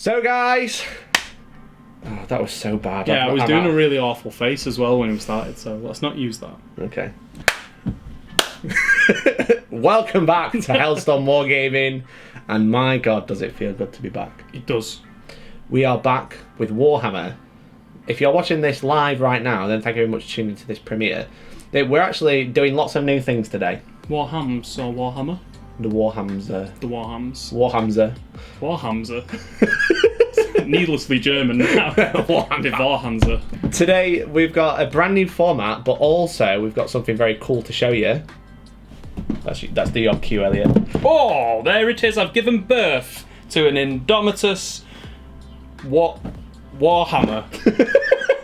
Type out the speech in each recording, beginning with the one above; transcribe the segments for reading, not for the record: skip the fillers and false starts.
So guys, oh, that was so bad. Yeah, I was doing a really awful face as well when we started, so let's not use that. Okay. Welcome back to Hellstormwargaming, and my god, does it feel good to be back. It does. We are back with Warhammer. If you're watching this live right now, then thank you very much for tuning into this premiere. We're actually doing lots of new things today. Warhams or Warhammer? The Warhamser. The Warhams. Warhamser. Warhamser. Needlessly German now. The Warhamser. Today we've got a brand new format, but also we've got something very cool to show you. That's the odd cue, Elliot. Oh, there it is. I've given birth to an Indomitus Warhammer.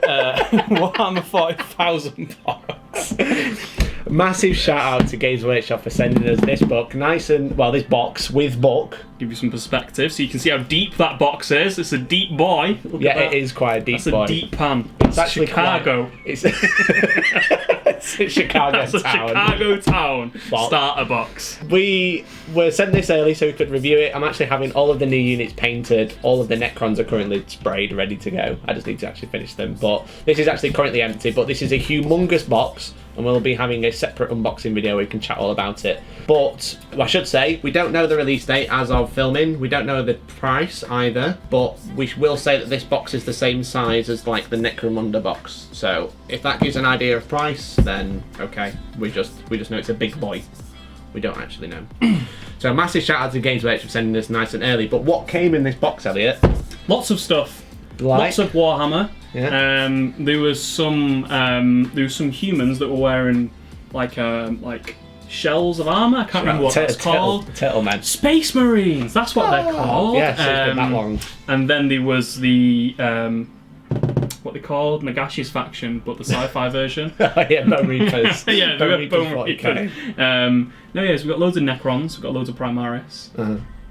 Warhammer 40,000 box. Massive shout out to Games Workshop for sending us this book, this box with book. Give you some perspective so you can see how deep that box is. It's a deep boy. Look at that. It is quite a deep boy. That's a deep pan. It's actually Chicago. It's a Chicago That's a town. Chicago town Box. starter box. We were sent this early so we could review it. I'm actually having all of the new units painted. All of the Necrons are currently sprayed, ready to go. I just need to actually finish them. But this is actually currently empty. But this is a humongous box, and we'll be having a separate unboxing video where we can chat all about it. But I should say, we don't know the release date as of filming. We don't know the price either. But we will say that this box is the same size as like the Necromunda box. So if that gives an idea of price, then okay. We just know it's a big boy. We don't actually know. So a massive shout out to Games Workshop for sending this nice and early. But what came in this box, Elliot? Lots of stuff. Like? Lots of Warhammer. Yeah. There was some humans that were wearing like shells of armor. I can't remember what that's called. Turtle men. Space Marines. That's what they're called. Yes, it's been that long. And then there was the what they called Nagashi's faction, but the sci-fi version. Oh yeah, Bone Reapers. Yeah, Bone Bone Reapers. No, yes, we've got loads of Necrons. We've got loads of Primaris.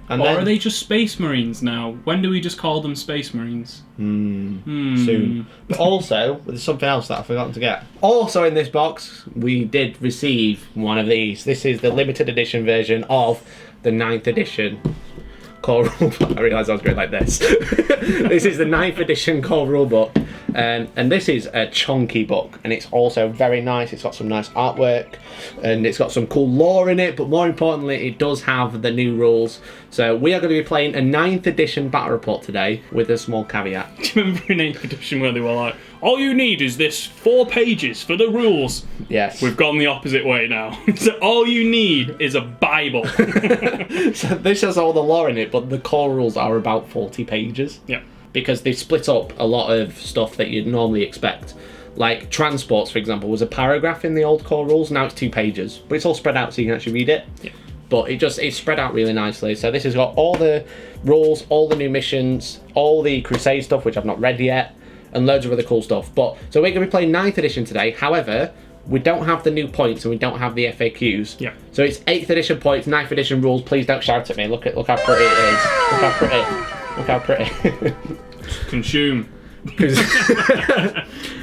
And or then, are they just Space Marines now? When do we just call them Space Marines? soon. But also, there's something else that I've forgotten to get. Also in this box, we did receive one of these. This is the limited edition version of the 9th edition core rulebook. I realised I was going like this. This is the 9th edition core rulebook. And this is a chunky book, and it's also very nice. It's got some nice artwork, and it's got some cool lore in it, but more importantly, it does have the new rules. So we are going to be playing a 9th edition battle report today with a small caveat. Do you remember in 8th edition where they were like, all you need is this 4 pages for the rules? Yes. We've gone the opposite way now. So all you need is a Bible. So this has all the lore in it, but the core rules are about 40 pages. Yeah. Because they split up a lot of stuff that you'd normally expect. Like transports, for example, was a paragraph in the old core rules. Now it's 2 pages, but it's all spread out so you can actually read it. Yeah. But it's spread out really nicely. So this has got all the rules, all the new missions, all the Crusade stuff, which I've not read yet, and loads of other cool stuff. So we're going to be playing 9th edition today. However, we don't have the new points and we don't have the FAQs. Yeah. So it's 8th edition points, 9th edition rules. Please don't shout at me. Look how pretty it is. Look how pretty. Look how pretty. Consume.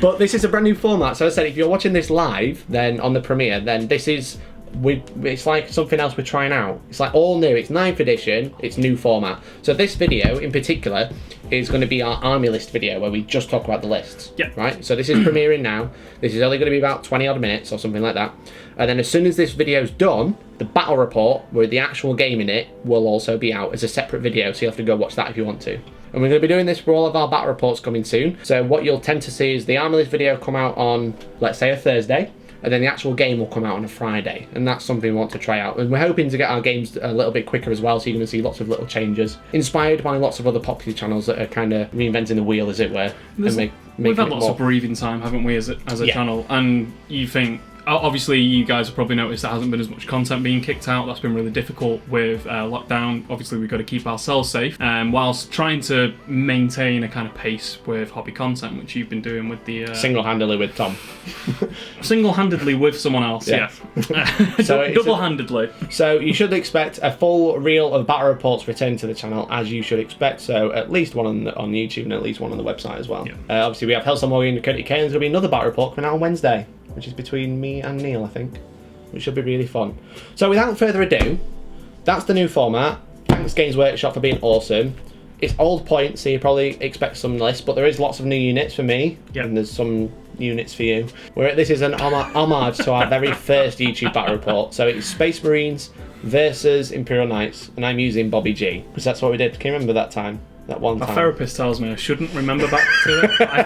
But this is a brand new format. So as I said, if you're watching this live, then on the premiere, then this is it's like something else we're trying out. It's like all new. It's 9th edition. It's new format. So this video in particular is going to be our army list video where we just talk about the lists. Yeah. Right. So this is premiering now. This is only going to be about 20 odd minutes or something like that. And then as soon as this video's done, the battle report with the actual game in it will also be out as a separate video. So you'll have to go watch that if you want to. And we're going to be doing this for all of our battle reports coming soon. So what you'll tend to see is the army list video come out on, let's say, a Thursday. And then the actual game will come out on a Friday. And that's something we want to try out. And we're hoping to get our games a little bit quicker as well, so you're going to see lots of little changes. Inspired by lots of other popular channels that are kind of reinventing the wheel, as it were. We've had lots of breathing time, haven't we, as a channel? And you think, obviously you guys have probably noticed there hasn't been as much content being kicked out. That's been really difficult with lockdown. Obviously we've got to keep ourselves safe, whilst trying to maintain a kind of pace with hobby content, which you've been doing with the single-handedly with Tom. Single-handedly with someone else. Yeah. So double-handedly. So you should expect a full reel of battle reports returning to the channel, as you should expect. So at least one on YouTube and at least one on the website as well. Yeah. Obviously we have Hellstormwargaming and Curtis K, and there's going to be another battle report coming out on Wednesday, which is between me and Neil, I think, which should be really fun. So without further ado, that's the new format. Thanks Games Workshop for being awesome. It's old points, so you probably expect some lists, but there is lots of new units for me, and there's some units for you. This is an homage to our very first YouTube battle report. So it's Space Marines versus Imperial Knights, and I'm using Bobby G, because that's what we did. Can you remember that time? That one time? My therapist tells me I shouldn't remember back to it. I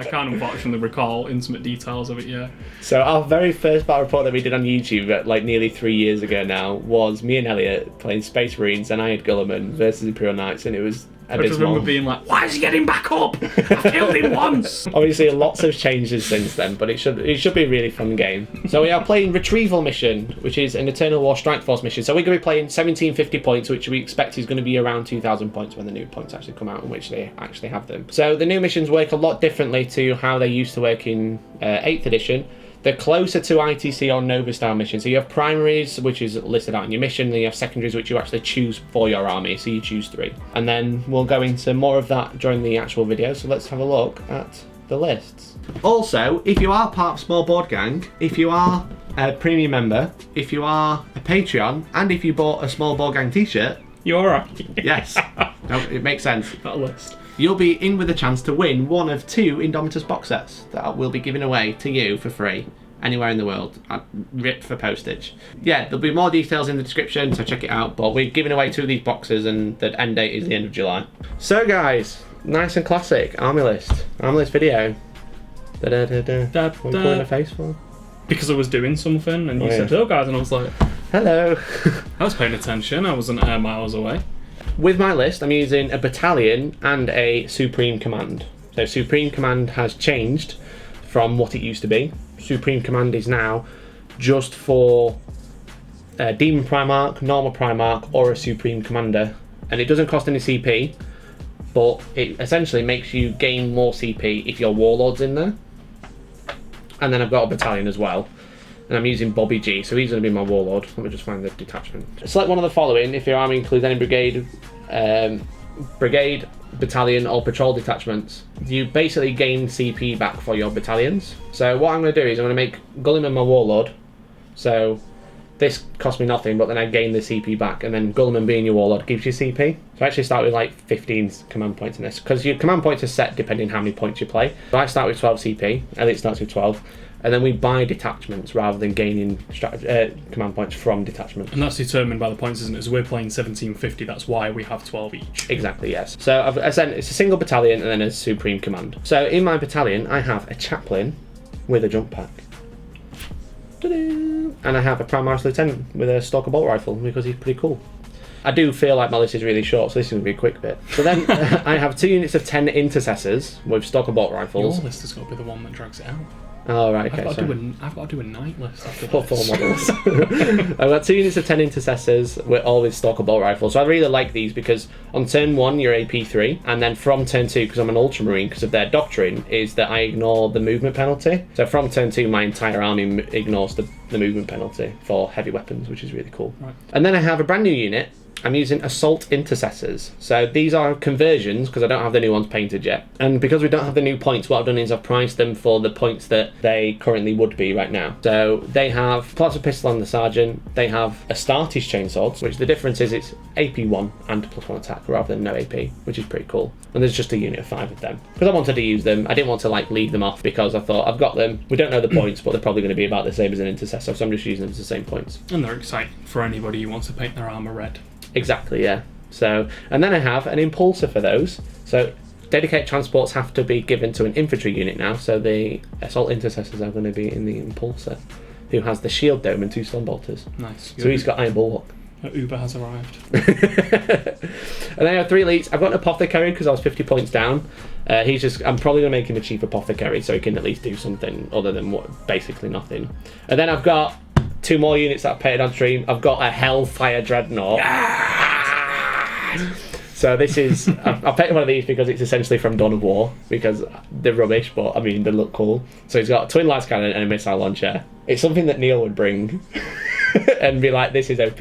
can't unfortunately recall intimate details of it, yeah. So our very first battle report that we did on YouTube, like nearly 3 years ago now, was me and Elliot playing Space Marines, and I had Gulliman versus Imperial Knights, and it was I just remember being like, why is he getting back up? I've killed him once! Obviously, lots have changes since then, but it should be a really fun game. So we are playing Retrieval Mission, which is an Eternal War Strike Force mission. So we're going to be playing 1750 points, which we expect is going to be around 2,000 points when the new points actually come out, in which they actually have them. So the new missions work a lot differently to how they used to work in 8th edition. They're closer to ITC or Nova style missions. So you have primaries, which is listed out in your mission, and you have secondaries, which you actually choose for your army. So you choose 3. And then we'll go into more of that during the actual video. So let's have a look at the lists. Also, if you are part of Small Board Gang, if you are a premium member, if you are a Patreon, and if you bought a Small Board Gang t-shirt, you're alright. Yes. No, it makes sense. That list. You'll be in with a chance to win one of 2 Indomitus box sets that will be given away to you for free anywhere in the world, ripped for postage. Yeah, there'll be more details in the description, so check it out, but we're giving away 2 of these boxes and the end date is the end of July. So guys, nice and classic army list video. What are you pulling a face for? Because I was doing something and you said, oh guys, and I was like, hello. I was paying attention, I wasn't miles away. With my list, I'm using a battalion and a Supreme Command. So Supreme Command has changed from what it used to be. Supreme Command is now just for Demon Primarch, Normal Primarch, or a Supreme Commander. And it doesn't cost any CP, but it essentially makes you gain more CP if your Warlord's in there. And then I've got a battalion as well. And I'm using Bobby G, so he's going to be my Warlord. Let me just find the detachment. Select one of the following if your army includes any brigade, battalion, or patrol detachments. You basically gain CP back for your battalions. So what I'm going to do is I'm going to make Gulliman my Warlord. So this cost me nothing, but then I gain the CP back, and then Gulliman being your Warlord gives you CP. So I actually start with like 15 command points in this, because your command points are set depending how many points you play. So I start with 12 CP, Elliot starts with 12. And then we buy detachments rather than gaining command points from detachments. And that's determined by the points, isn't it? So we're playing 1750, that's why we have 12 each. Exactly, yes. So it's a single battalion and then a Supreme Command. So in my battalion, I have a Chaplain with a jump pack. Ta-da! And I have a Prime Master Lieutenant with a Stalker Bolt Rifle because he's pretty cool. I do feel like my list is really short, so this is going to be a quick bit. So then I have 2 units of 10 Intercessors with Stalker Bolt Rifles. Your list has got to be the one that drags it out. Oh, right, okay. I've got to do a night list after four models. I've got 2 units of 10 Intercessors, all with Stalker Bolt Rifles. So I really like these because on turn 1 you're AP 3, and then from turn 2, because I'm an Ultramarine, because of their doctrine, is that I ignore the movement penalty. So from turn 2 my entire army ignores the movement penalty for heavy weapons, which is really cool. Right. And then I have a brand new unit. I'm using Assault Intercessors. So these are conversions because I don't have the new ones painted yet. And because we don't have the new points, what I've done is I've priced them for the points that they currently would be right now. So they have Plasma Pistol on the Sergeant. They have Astartes Chainswords, which the difference is it's AP1 and +1 attack rather than no AP, which is pretty cool. And there's just a unit of 5 of them. Because I wanted to use them. I didn't want to like leave them off because I thought I've got them. We don't know the points, but they're probably going to be about the same as an Intercessor. So I'm just using them as the same points. And they're exciting for anybody who wants to paint their armour red. Exactly, yeah. So, and then I have an impulsor for those. So dedicated transports have to be given to an infantry unit now. So the Assault Intercessors are going to be in the impulsor, who has the shield dome and 2 stormbolters. Nice. So he's got Iron Bulwark. Uber has arrived. And I have 3 elites. I've got an apothecary because I was 50 points down. I'm probably going to make him a cheap apothecary so he can at least do something other than basically nothing. And then I've got 2 more units that I've painted on stream. I've got a Hellfire Dreadnought. So this is, I've painted one of these because it's essentially from Dawn of War, because they're rubbish, but I mean, they look cool. So he's got a twin las cannon and a missile launcher. It's something that Neil would bring and be like, this is OP.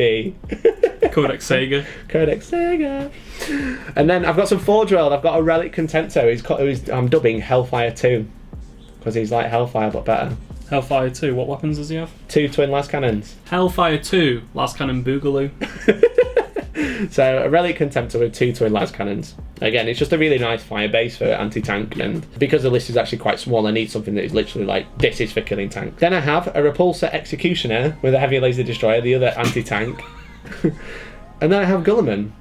Codex Sega. Codex Sega. And then I've got some Forge World. I've got a Relic Contento. I'm dubbing Hellfire 2 because he's like Hellfire but better. Hellfire 2, what weapons does he have? 2 twin las cannons. Hellfire 2, las cannon boogaloo. So a Relic Contemptor with 2 twin las cannons. Again, it's just a really nice fire base for anti-tank, and because the list is actually quite small, I need something that is literally like, this is for killing tanks. Then I have a Repulsor Executioner with a Heavy Laser Destroyer, the other anti-tank. And then I have Gulliman.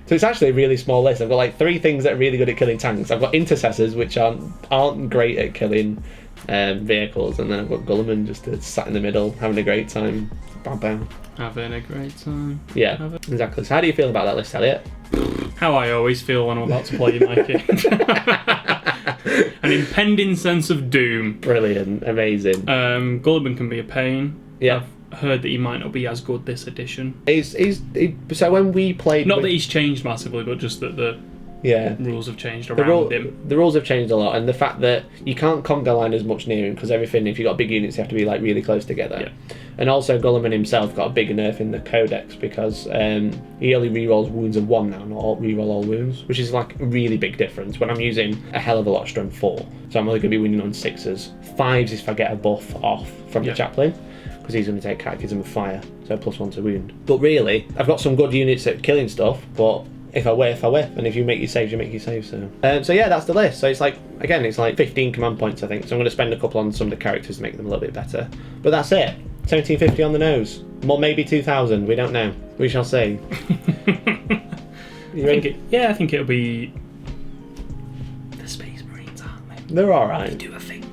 So it's actually a really small list. I've got like 3 things that are really good at killing tanks. I've got Intercessors, which aren't great at killing vehicles, and then I've got Gulliman just sat in the middle, having a great time. Bam, bam. Having a great time. Yeah, exactly. So how do you feel about that list, Elliot? How I always feel when I'm about to play Mikey. An impending sense of doom. Brilliant, amazing. Gulliman can be a pain. Yeah. I've heard that he might not be as good this edition. So when we played... Not that he's changed massively, but just that the rules have changed around him. The rules have changed a lot, and the fact that you can't conga line as much near him, because everything, if you've got big units, you have to be like really close together. Yeah. And also Gulliman himself got a big nerf in the codex, because he only rerolls wounds of 1 now, not reroll all wounds, which is like a really big difference when I'm using a hell of a lot of strength 4. So I'm only going to be winning on 6s. 5s if I get a buff off from the chaplain, because he's going to take Catechism of Fire, so +1 to wound. But really, I've got some good units at killing stuff, but if I whiff, I whiff, and if you make your saves, you make your saves. So yeah, that's the list. So it's like, again, it's like 15 command points, I think. So I'm going to spend a couple on some of the characters to make them a little bit better. But that's it. 1750 on the nose. More, maybe 2000. We don't know. We shall see. I think it'll be the Space Marines, aren't they? They're all right. They do a thing.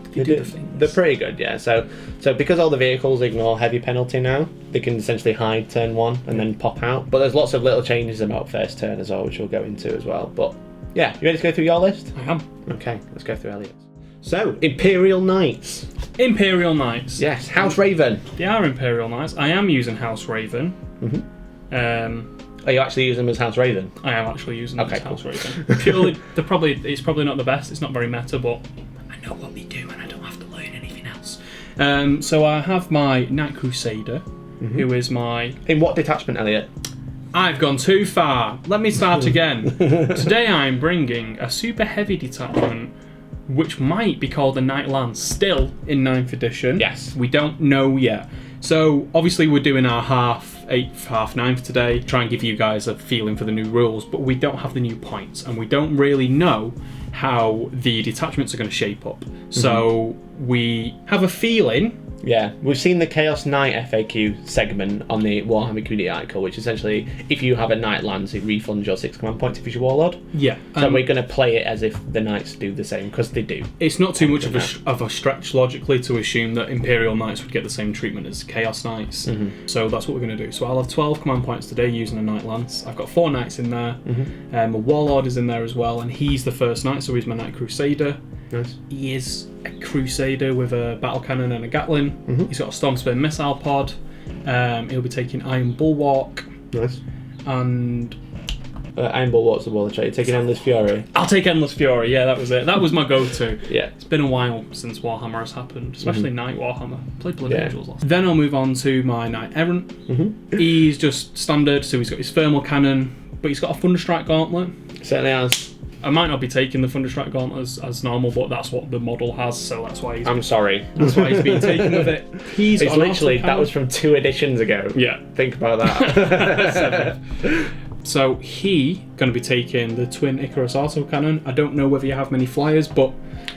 They're pretty good, yeah. So because all the vehicles ignore heavy penalty now, they can essentially hide turn 1 and then pop out. But there's lots of little changes about first turn as well, which we'll go into as well. But yeah, you ready to go through your list? I am. Okay, let's go through Elliot's. So, Imperial Knights. Imperial Knights. Yes, House Raven. They are Imperial Knights. I am using House Raven. Are you actually using them as House Raven? I am actually using them as House Raven. Purely, it's probably not the best. It's not very meta, but I know what they do, and I don't have to learn anything else. So I have my Knight Crusader, who is my... In what detachment, Elliot? I've gone too far. Let me start again. Today I'm bringing a super heavy detachment, which might be called the Knight Lance, still in 9th edition. Yes. We don't know yet. So obviously we're doing our half 8th, half 9th today, try and give you guys a feeling for the new rules, but we don't have the new points, and we don't really know how the detachments are going to shape up. So we have a feeling... Yeah, we've seen the Chaos Knight FAQ segment on the Warhammer Community article, which essentially, if you have a Knight Lance, it refunds your 6 command points if it's your Warlord. Yeah. So we're going to play it as if the Knights do the same, because they do. It's not too much of a stretch, logically, to assume that Imperial Knights would get the same treatment as Chaos Knights. So that's what we're going to do. So I'll have 12 command points today using a Knight Lance. I've got 4 Knights in there. A Warlord is in there as well, and he's the first Knight, so he's my Knight Crusader. Nice. He is a Crusader with a battle cannon and a Gatling. He's got a Stormspear missile pod. He'll be taking Iron Bulwark. Nice. And Iron Bulwark's the wall of trade. Taking Endless Fury. I'll take Endless Fury. Yeah, that was it. That was my go-to. Yeah. It's been a while since Warhammer has happened, especially Night Warhammer. Played Blood Angels last. Then I'll move on to my Knight Errant. He's just standard, so he's got his thermal cannon, but he's got a Thunderstrike Gauntlet. Certainly has. I might not be taking the Thunderstrike Gauntlet as normal, but that's what the model has, so that's why he's... I'm sorry. That's why he's been taken with it. It's literally, that was from 2 editions ago. Yeah. Think about that. So he going to be taking the Twin Icarus Autocannon. I don't know whether you have many flyers, but...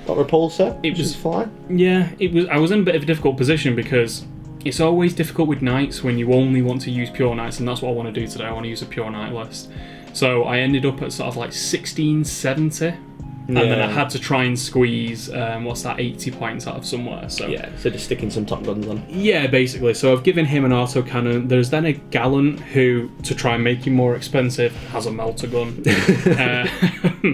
Got Repulsor? It was fly? Yeah, I was in a bit of a difficult position because it's always difficult with Knights when you only want to use pure Knights, and that's what I want to do today. I want to use a pure Knight list. So I ended up at sort of like 1670, and then I had to try and squeeze 80 points out of somewhere. So yeah, so just sticking some top guns on. Yeah, basically. So I've given him an autocannon. There's then a Gallant who, to try and make him more expensive, has a melter gun,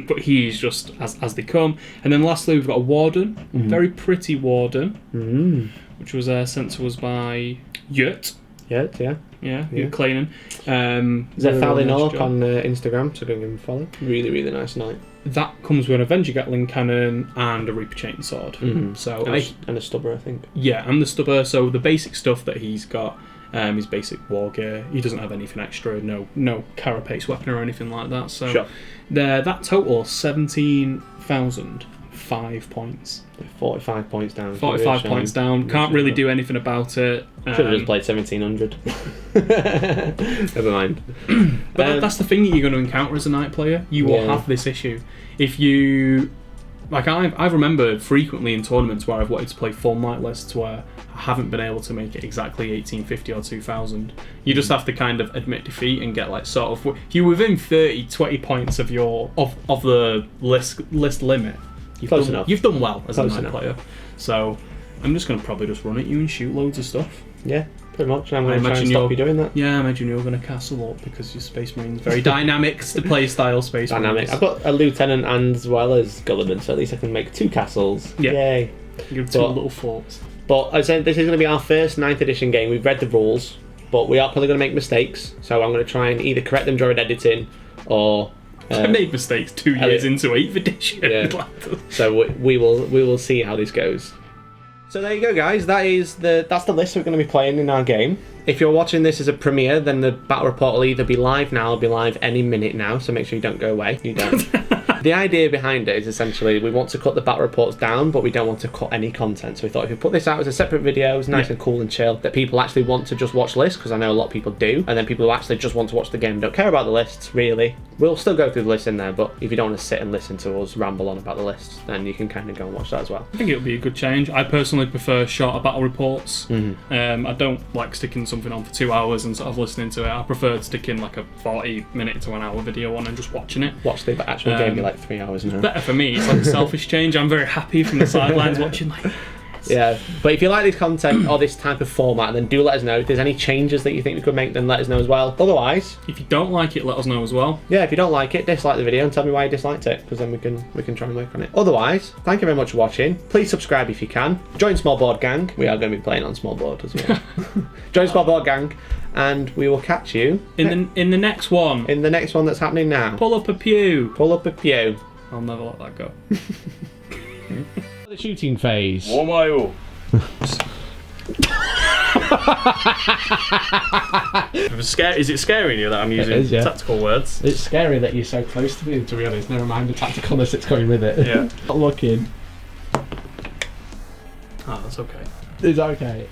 but he's just as they come. And then lastly, we've got a Warden, very pretty Warden, which was sent to us by Yurt. Yeah. Kleinen. Zethali Nolok on Instagram, so go give him a follow. Really, really nice Knight. That comes with an Avenger Gatling cannon and a Reaper Chainsword. So and a stubber, I think. Yeah, and the stubber. So the basic stuff that he's got is basic war gear. He doesn't have anything extra, no carapace weapon or anything like that. So that total 17,000 45 points. 45 points down. 45 points down. Can't really do anything about it. Should have just played 1700. Never mind. But that's the thing that you're going to encounter as a Knight player. You will have this issue. If you... Like, I remember frequently in tournaments where I've wanted to play full Knight lists where I haven't been able to make it exactly 1850 or 2000. You just have to kind of admit defeat and get like sort of... If you're within 30, 20 points of your of the list limit, you've done well as a Knight player. So I'm just going to probably just run at you and shoot loads of stuff. Yeah, pretty much. I'm going to try and stop you doing that. Yeah, I imagine you're going to castle up because your Space Marine's very dynamic to play style Space Dynamic. Marines. I've got a lieutenant and as well as Gulliman, so at least I can make 2 castles. Yeah. Yay. You have 2 little forts. But I said this is going to be our first 9th edition game. We've read the rules, but we are probably going to make mistakes. So I'm going to try and either correct them during editing or... I made mistakes 2 years into 8th edition. Yeah. So we will see how this goes. So there you go, guys. That's the list we're going to be playing in our game. If you're watching this as a premiere, then the battle report will either be live now or be live any minute now. So make sure you don't go away. You don't. The idea behind it is essentially we want to cut the battle reports down, but we don't want to cut any content. So we thought if we put this out as a separate video, it's nice and cool and chill, that people actually want to just watch lists, because I know a lot of people do, and then people who actually just want to watch the game and don't care about the lists, really. We'll still go through the lists in there, but if you don't want to sit and listen to us ramble on about the lists, then you can kind of go and watch that as well. I think it'll be a good change. I personally prefer shorter battle reports. I don't like sticking something on for 2 hours and sort of listening to it. I prefer sticking like a 40-minute to an hour video on and just watching it. Watch the actual game be like 3 hours now. Better for me. It's like a selfish change. I'm very happy from the sidelines watching like... Yeah, but if you like this content or this type of format, then do let us know. If there's any changes that you think we could make, then let us know as well. Otherwise, if you don't like it, let us know as well. Yeah, if you don't like it, dislike the video and tell me why you disliked it, because then we can try and work on it. Otherwise, thank you very much for watching. Please subscribe if you can. Join Small Board Gang. We are going to be playing on Small Board as well. Join Small Board Gang, and we will catch you in the next one. In the next one that's happening now. Pull up a pew. Pull up a pew. I'll never let that go. The shooting phase. Womayo. Is it scaring you that I'm using tactical words? It's scary that you're so close to me, to be honest. Never mind the tacticalness that's going with it. Yeah. Not looking. Oh, that's okay. It's okay.